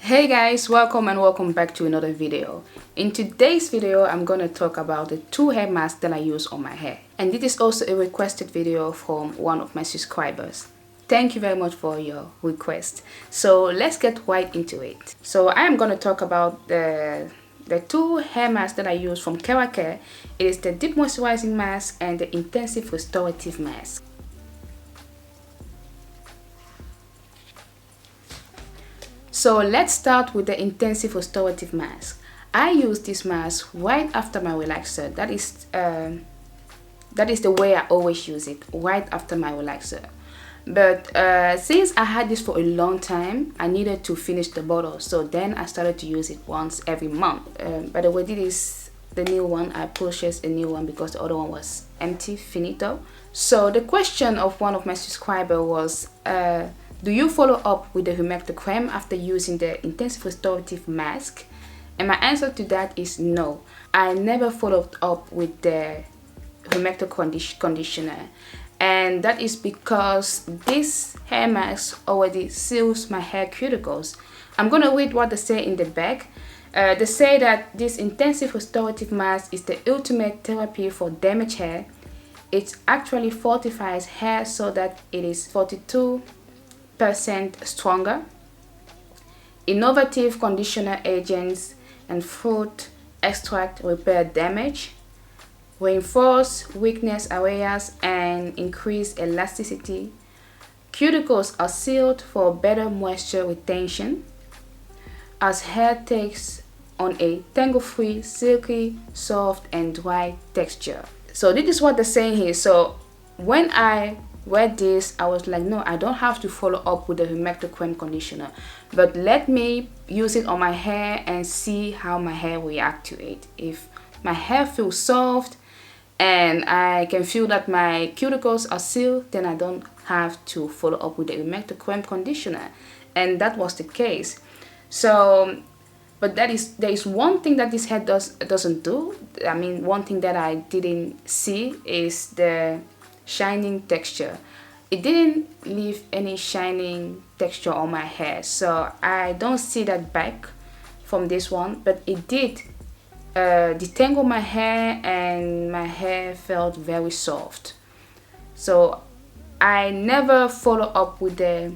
Hey guys, welcome and welcome back to another video. In today's video, I'm gonna talk about the two hair masks that I use on my hair. And this is also a requested video from one of my subscribers. Thank you very much for your request. So let's get right into it. So I am gonna talk about the two hair masks that I use from Keracare. It is the Deep Moisturizing Mask and the Intensive Restorative Mask. So let's start with the Intensive Restorative Mask. I use this mask right after my relaxer. That is the way I always use it, right after my relaxer. But since I had this for a long time, I needed to finish the bottle. So then I started to use it once every month. By the way, this is the new one. I purchased a new one because the other one was empty, finito. So the question of one of my subscribers was, do you follow up with the humectant cream after using the Intensive Restorative Mask? And my answer to that is no. I never followed up with the humectant conditioner. And that is because this hair mask already seals my hair cuticles. I'm going to read what they say in the back. They say that this Intensive Restorative Mask is the ultimate therapy for damaged hair. It actually fortifies hair so that it is 42% stronger. Innovative conditioner agents and fruit extract repair damage, reinforce weakness areas, and increase elasticity. Cuticles are sealed for better moisture retention as hair takes on a tangle-free, silky, soft, and dry texture. So this is what they're saying here. So when I read this, I was like, no, I don't have to follow up with the humectant cream conditioner, but let me use it on my hair and see how my hair reacts to it. If my hair feels soft and I can feel that my cuticles are sealed, then I don't have to follow up with the humectant cream conditioner. And that was the case. So but there is one thing that this hair doesn't do. I mean, one thing that I didn't see is the shining texture. It didn't leave any shining texture on my hair, so I don't see that back from this one, but it did detangle my hair and my hair felt very soft. So I never follow up with the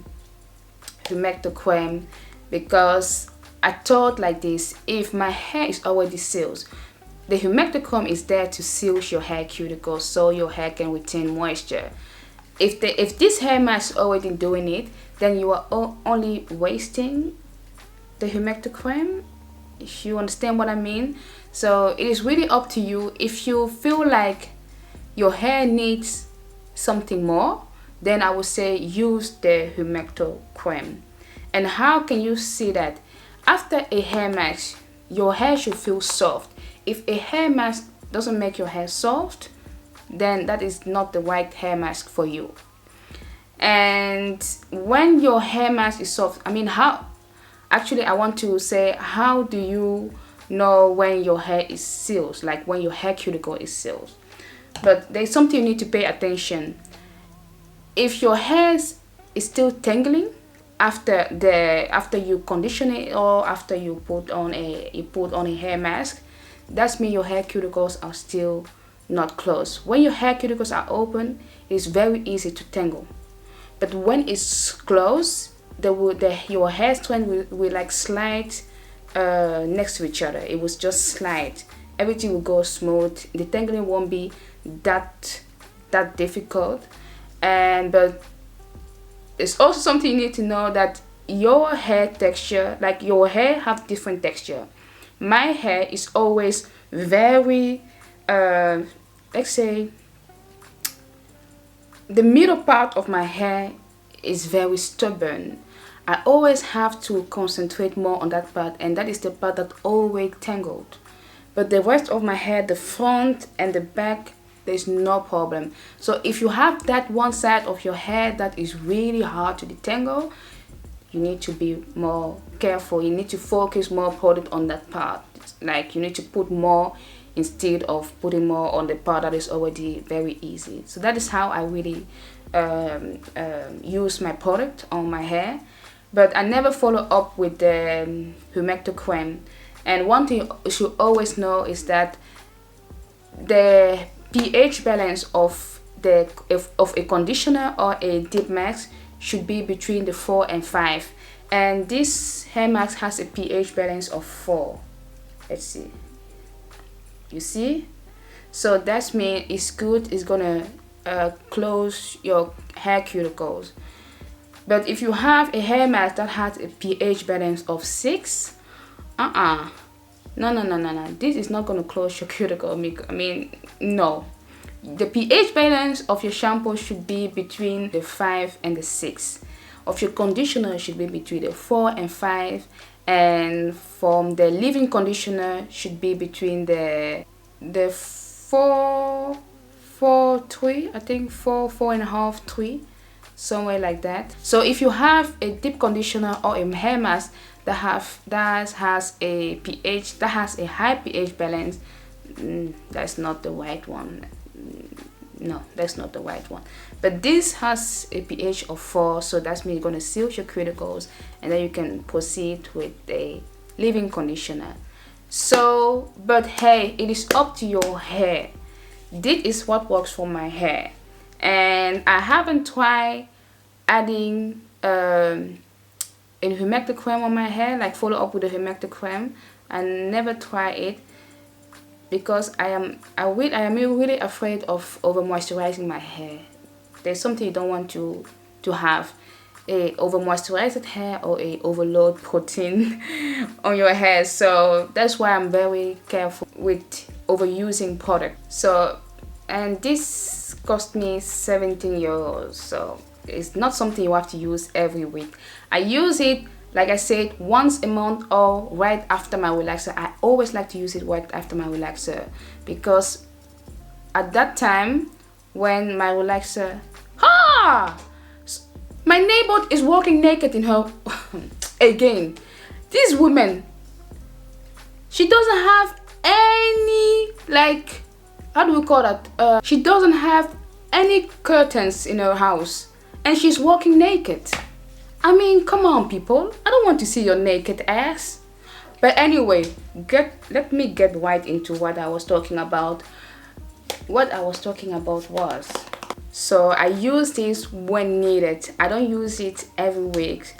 humectant cream because I thought like this: if my hair is already sealed, the humectant cream is there to seal your hair cuticles so your hair can retain moisture. If this hair mask is already doing it, then you are only wasting the humectant cream, if you understand what I mean. So it is really up to you. If you feel like your hair needs something more, then I would say use the humectant cream. And how can you see that? After a hair mask, your hair should feel soft. If a hair mask doesn't make your hair soft, then that is not the right hair mask for you. And when your hair mask is soft, I mean, I want to say, how do you know when your hair is sealed, like when your hair cuticle is sealed? But there's something you need to pay attention. If your hair is still tangling after you condition it or after you put on a hair mask, that means your hair cuticles are still not closed. When your hair cuticles are open, it's very easy to tangle. But when it's closed, your hair strand will like slide next to each other. It will just slide. Everything will go smooth. The tangling won't be that difficult. But it's also something you need to know, that your hair texture, like your hair have different texture. My hair is always very, let's say, the middle part of my hair is very stubborn. I always have to concentrate more on that part, and that is the part that always tangled. But the rest of my hair, the front and the back, there's no problem. So if you have that one side of your hair that is really hard to detangle, you need to be more careful. You need to focus more product on that part. Like you need to put more instead of putting more on the part that is already very easy. So that is how I really use my product on my hair. but I never follow up with the humectant cream. And one thing you should always know is that the pH balance of a conditioner or a deep mask should be between the 4 and 5, and this hair mask has a pH balance of 4. Let's see, you see, so that means it's good, it's gonna close your hair cuticles. But if you have a hair mask that has a pH balance of 6, no, this is not going to close your cuticle. I mean, no. The pH balance of your shampoo should be between the 5 and the 6. Of your conditioner should be between the 4 and 5. And from the leave-in conditioner should be between the 4, 3, I think 4.5, 3, somewhere like that. So if you have a deep conditioner or a hair mask that has a pH that has a high pH balance, that's not the right one. No, that's not the right one. But this has a pH of 4, so that's means you're going to seal your cuticles, and then you can proceed with a leave-in conditioner. So, but hey, it is up to your hair. This is what works for my hair, and I haven't tried adding a humectant cream on my hair, like follow up with a humectant cream. I never try it because I am really afraid of over moisturizing my hair. There's something you don't want to have, a over moisturized hair or a overload protein on your hair. So that's why I'm very careful with overusing product. So, and this cost me 17 euros, so it's not something you have to use every week. I use it, like I said, once a month or right after my relaxer. I always like to use it right after my relaxer, because at that time when my relaxer, my neighbor is walking naked in her again. This woman, she doesn't have any, like, how do we call that, she doesn't have any curtains in her house, and she's walking naked. I mean, come on people, I don't want to see your naked ass. But anyway, let me get right into what I was talking about. What I was talking about was, so I use this when needed. I don't use it every week.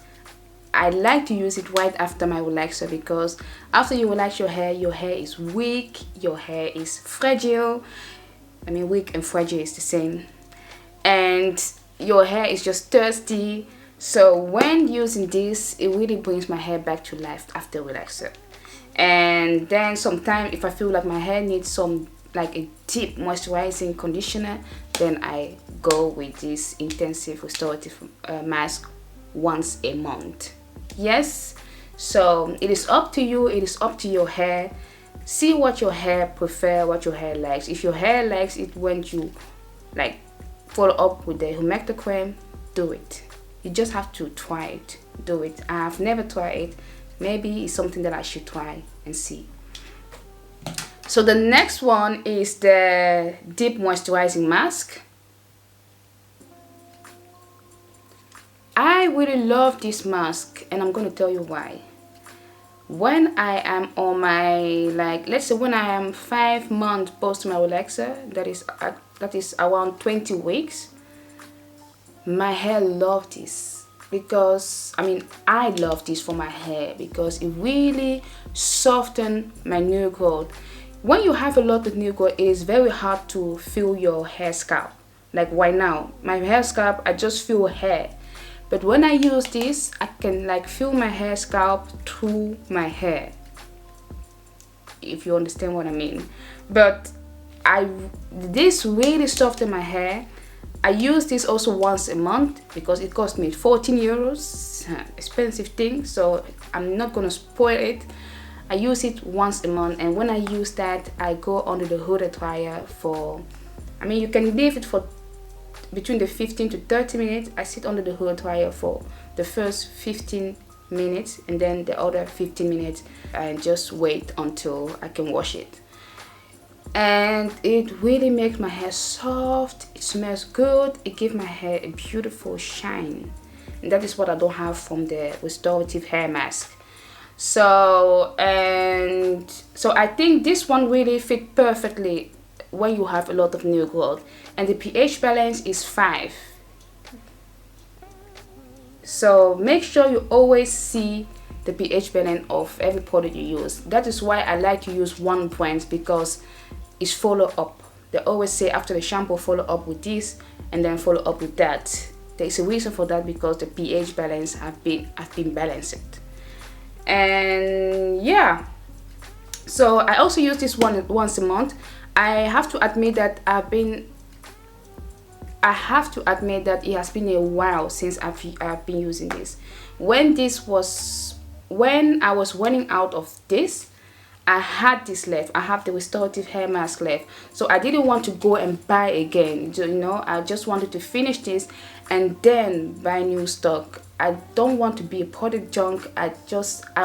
I like to use it right after my relaxer, because after you relax your hair is weak, your hair is fragile. I mean, weak and fragile is the same. And your hair is just thirsty. So when using this, it really brings my hair back to life after relaxer. And then sometimes if I feel like my hair needs some, like a deep moisturizing conditioner, then I go with this intensive restorative mask once a month. Yes, so it is up to you, it is up to your hair. See what your hair prefer, what your hair likes. If your hair likes it when you like follow up with the humectant cream, do it. You just have to try it, do it. I've never tried it. Maybe it's something that I should try and see. So the next one is the deep moisturizing mask. I really love this mask, and I'm going to tell you why. When I am on my, like, let's say when I am 5 months post my relaxer, that is around 20 weeks, my hair loves this, because I mean, I love this for my hair because it really softens my new growth. When you have a lot of new growth, it is very hard to feel your hair scalp. Like right now, my hair scalp, I just feel hair. But when I use this, I can like feel my hair scalp through my hair, if you understand what I mean. But this really softens my hair. I use this also once a month because it cost me 14 euros, expensive thing, so I'm not gonna spoil it. I use it once a month, and when I use that, I go under the hooded dryer for, I mean, you can leave it for between the 15 to 30 minutes. I sit under the hood dryer for the first 15 minutes, and then the other 15 minutes and just wait until I can wash it. And it really makes my hair soft, it smells good, it gives my hair a beautiful shine. and that is what I don't have from the restorative hair mask. So I think this one really fit perfectly when you have a lot of new growth, and the pH balance is 5. So make sure you always see the pH balance of every product you use. That is why I like to use one brand, because it's follow up. They always say after the shampoo, follow up with this and then follow up with that. There's a reason for that, because the pH balance have been balanced. And yeah, so I also use this one once a month. I have to admit that it has been a while since I've been using this. When I was running out of this, I had this left. I have the restorative hair mask left, so I didn't want to go and buy again. You know, I just wanted to finish this and then buy new stock. I don't want to be a product junk. I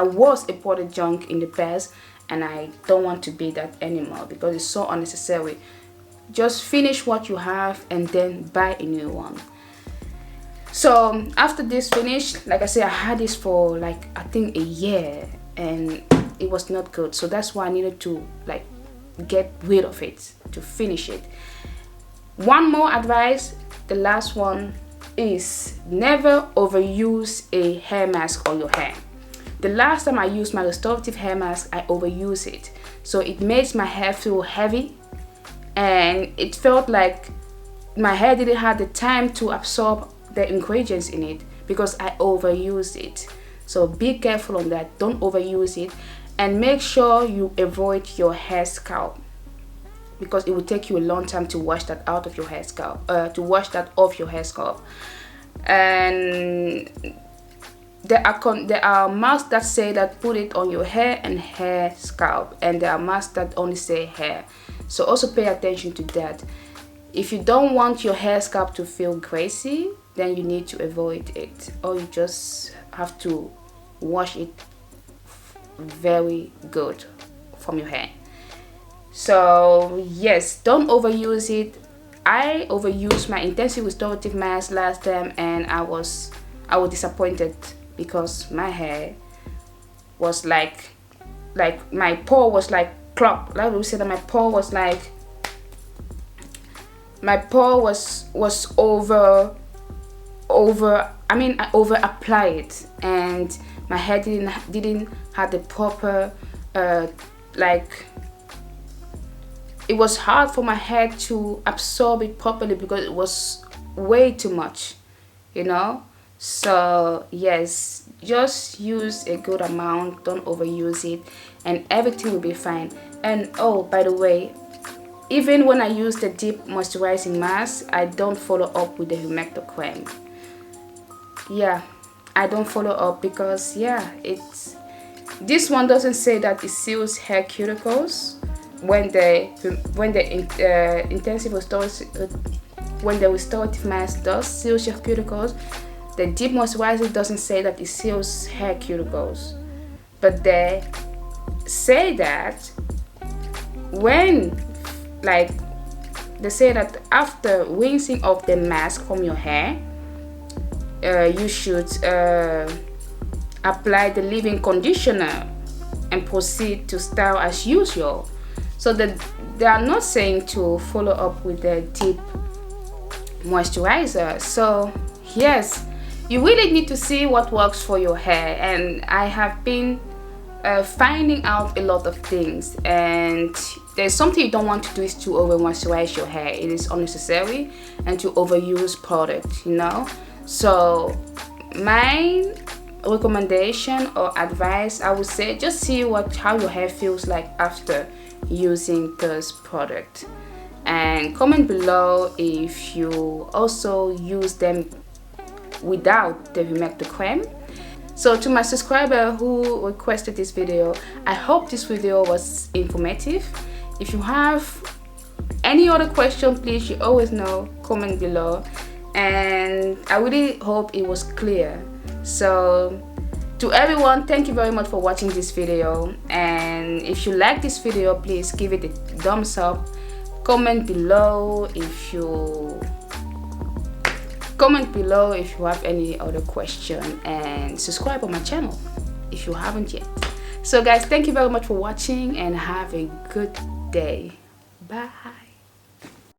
was a product junk in the past, and I don't want to be that anymore, because it's so unnecessary. Just finish what you have and then buy a new one. So after this finished, like I said, I had this for like I think a year, and it was not good. So that's why I needed to like get rid of it to finish it. One more advice, the last one, is never overuse a hair mask on your hair. The last time I used my restorative hair mask, I overused it. So it makes my hair feel heavy, and it felt like my hair didn't have the time to absorb the ingredients in it because I overused it. So be careful on that. Don't overuse it, and make sure you avoid your hair scalp, because it will take you a long time to wash that out of your hair scalp, off your hair scalp. And there are masks that say that put it on your hair and hair scalp, and there are masks that only say hair. So also pay attention to that. If you don't want your hair scalp to feel greasy, then you need to avoid it, or you just have to wash it very good from your hair. So yes, don't overuse it. I overused my intensive restorative mask last time, and I was disappointed, because my hair was like my pore was like clogged. Like we said, that my pore was over. I over applied, and my hair didn't have the proper it was hard for my hair to absorb it properly, because it was way too much, you know. So yes, just use a good amount, don't overuse it, and everything will be fine. And oh, by the way, even when I use the deep moisturizing mask, I don't follow up with the humectant cream. Yeah, I don't follow up, because yeah, this one doesn't say that it seals hair cuticles. When the restorative mask does seal your cuticles, the deep moisturizer doesn't say that it seals hair cuticles. But they say that after rinsing off the mask from your hair, you should apply the leave-in conditioner and proceed to style as usual. So that they are not saying to follow up with the deep moisturizer. So yes, you really need to see what works for your hair, and I have been finding out a lot of things, and there's something you don't want to do is to over moisturize your hair. It is unnecessary, and to overuse product, you know. So my recommendation or advice, I would say, just see how your hair feels like after using this product, and comment below if you also use them without the humectant cream. So to my subscriber who requested this video, I hope this video was informative. If you have any other question, please, you always know, comment below, and I really hope it was clear. So to everyone, thank you very much for watching this video, and if you like this video, please give it a thumbs up. Comment below if you Comment below if you have any other question, and subscribe on my channel if you haven't yet. So guys, thank you very much for watching and have a good day. Bye.